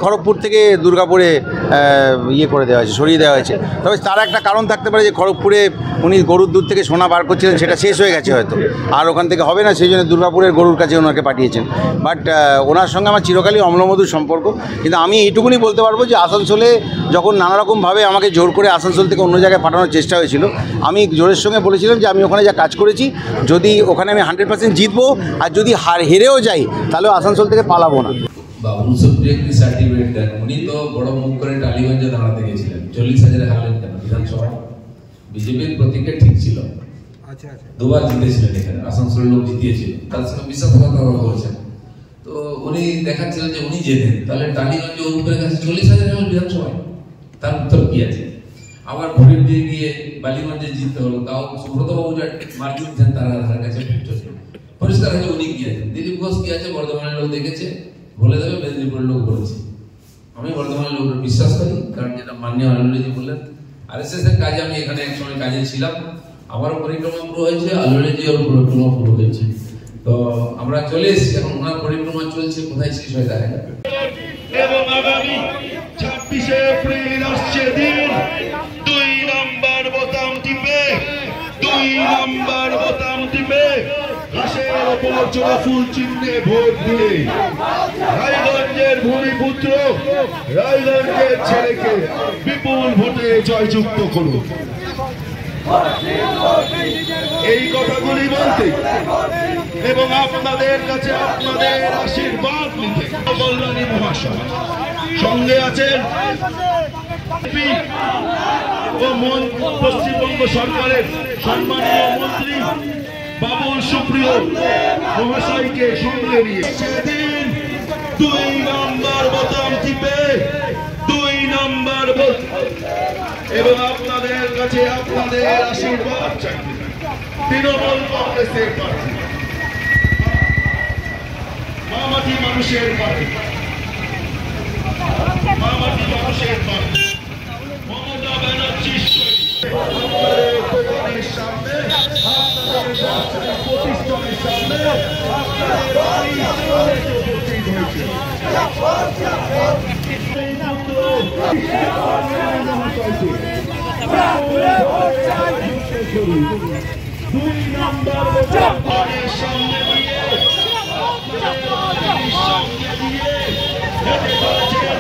খড়গপুর থেকে দুর্গাপুরে ইয়ে করে দেওয়া হয়েছে, সরিয়ে দেওয়া হয়েছে। তবে তার একটা কারণ থাকতে পারে যে খড়গপুরে উনি গরুর দুধ থেকে সোনা বার করছিলেন, সেটা শেষ হয়ে গেছে হয়তো, আর ওখান থেকে হবে না, সেই জন্য দুর্গাপুরের গরুর কাছে ওনাকে পাঠিয়েছেন। বাট ওনার সঙ্গে আমার চিরকালই অম্লমধুর সম্পর্ক। কিন্তু আমি এইটুকুনি বলতে পারবো যে আসানসোলে যখন নানারকমভাবে আমাকে জোর করে আসানসোল থেকে অন্য জায়গায় পাঠানোর চেষ্টা হয়েছিল, আমি জোরের সঙ্গে বলেছিলাম যে আমি ওখানে যা কাজ করেছি, যদি ওখানে আমি 100% জিতবো, আর যদি হেরেও যাই তাহলে আসানসোল থেকে পালাবো না। বাবুল সুপ্রিয় কি সার্টিফিকেট দেন? উনি তো বড় মুখ করে টালিগঞ্জে দাঁড়াতে গেছিলেন, 40,000 হারলেন কেন বিধানসভা? বিজেপির প্রতীকে ঠিক ছিল, দুবার জিতেছিলেন এখানে, আসানসোলের লোক জিতিয়েছিল, তার সঙ্গে বিশ্বাসঘাতকতা করেছেন। তো উনি দেখাচ্ছিলেন যে উনি জেতেন, তাহলে টালিগঞ্জে ওর উপরে কাছে 40,000 হারলেন বিধানসভায়, তার উত্তর কি আছে? আবার ভোটের দিয়ে গিয়ে বালিগঞ্জে জিততে হলো, তাও সুব্রতবাবু যা মার্জিন দিচ্ছেন তার কাছে পরিষ্কার হয়েছে উনি কি আছেন। দিলীপ ঘোষ কি আছে বর্ধমানের লোক দেখেছে, বলে দেবে মেদিনীপুরের লোক বলেছে। আমি বর্ধমানের লোক বিশ্বাস করি, কারণ যেটা মাননীয় আলুলেজি বললেন, আরএসএস এর কাজে আমি এখানে এক সময় কাজে ছিলাম, আমারও পরিক্রমা পুরো হয়েছে, আলুলেজি ওর পরিক্রমা পুরো হয়েছে। তো আমরা চলে এসেছি, এখন ওনার পরিক্রমা চলছে, কোথায় শেষ হয়ে যায় এবং আগামী 26শে এপ্রিল আসছে দিন, 2 নম্বর বোতাম টিপে, 2 নম্বর বোতাম টিপে ঘাসের ওপর জোড়া ফুল চিহ্নে ভোট দিয়ে রায়গঞ্জের ভূমিপুত্র, রায়গঞ্জের ছেলেকে বিপুল ভোটে জয়যুক্ত করুন। এই কথাগুলি বলতে এবং আপনাদের কাছে আপনাদের আশীর্বাদ নিতে কল্যাণী মহাশয় সঙ্গে আছেন ও পশ্চিমবঙ্গ সরকারের সম্মানীয় মন্ত্রী বাবুল সুপ্রিয় মহাশয়কে সঙ্গে নিয়ে সেদিন 2 নম্বর বোতাম টিপে 2 নম্বর এবং আপনাদের কাছে আপনাদের আশীর্বাদ চাই। তৃণমূল কংগ্রেসের প্রার্থী, মামাটি মানুষের প্রার্থী, মামাটি মানুষের প্রার্থী মমতা ব্যানার্জির সামনে, আপনাদের প্রতিষ্ঠানের সামনে আপনাদের বাড়ি উপস্থিত হয়েছে। 2 নম্বর বোতামের সামনে দিয়ে সামনে দিয়ে হেঁটে চলেছেন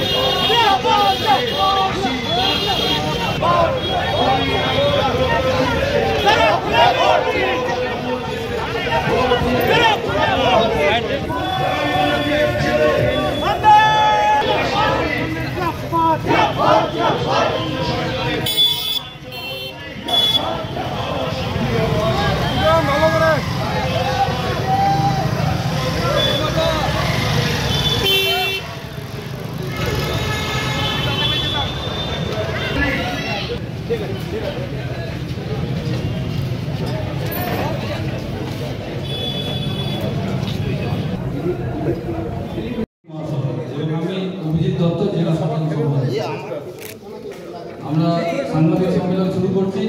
আমরা সাংবাদিক সম্মেলন শুরু করছি।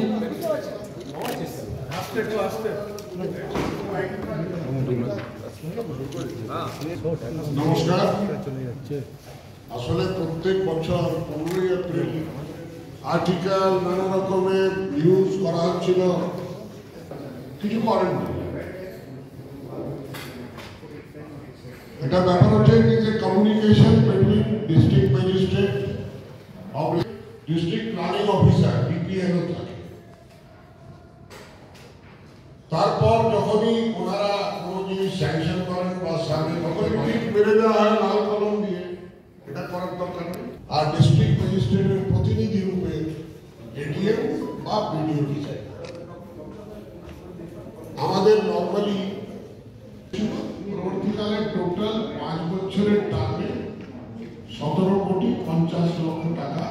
নমস্কার। আসলে প্রত্যেক বছর 15ই এপ্রিল আর্টিকেল নানা রকমের নিউজ করা হচ্ছিল, কিছু করেননি। এটা ব্যাপার হচ্ছে যে communication between district magistrate district planning officer DPNO থাকে। তারপর যখনই ওনারা কোনো জিনিস স্যাংশন করেন বা সামনে তখনই ঠিক মেরে দেওয়া হয় লাল কলম দিয়ে, এটা করার দরকার নেই। আর ডিস্ট্রিক্ট ম্যাজিস্ট্রেটের প্রতিনিধি রূপে এডিএম বা বিডিও চাই। আমাদের নর্মালি পরবর্তীকালে টোটাল 5 বছরের টার্মে 17,50,00,000 টাকা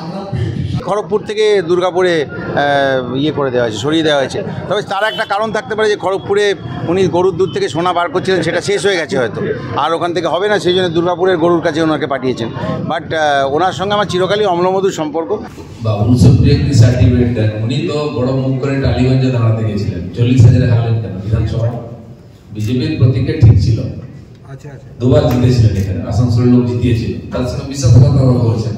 আমরা পেয়েছি। খড়গপুর থেকে দুর্গাপুরে ইয়ে করে দেওয়া হয়েছে, সরিয়ে দেওয়া হয়েছে। তবে তার একটা কারণ থাকতে পারে যে খড়গপুরে উনি গরুর দুধ থেকে সোনা বার করছিলেন, সেটা শেষ হয়ে গেছে হয়তো, আর ওখান থেকে হবে না, সেই জন্য দুর্গাপুরের গরুর কাছে ওনাকে পাঠিয়েছেন। বাট ওনার সঙ্গে আমার চিরকালই অম্লমধুর সম্পর্ক। বাবুল সুপ্রিয় কি সার্টিফিকেট দেন? উনি তো বড় মুখ করে টালিগঞ্জে দাঁড়াতে গেছিলেন, 40,000 হারলেন কেন বিধানসভা? বিজেপির প্রতীকে ঠিক ছিল, দুবার জিতেছিলেন এখানে, আসানসোলের লোক জিতিয়েছিল, তার সঙ্গে বিশ্বাসঘাতকতা করেছেন।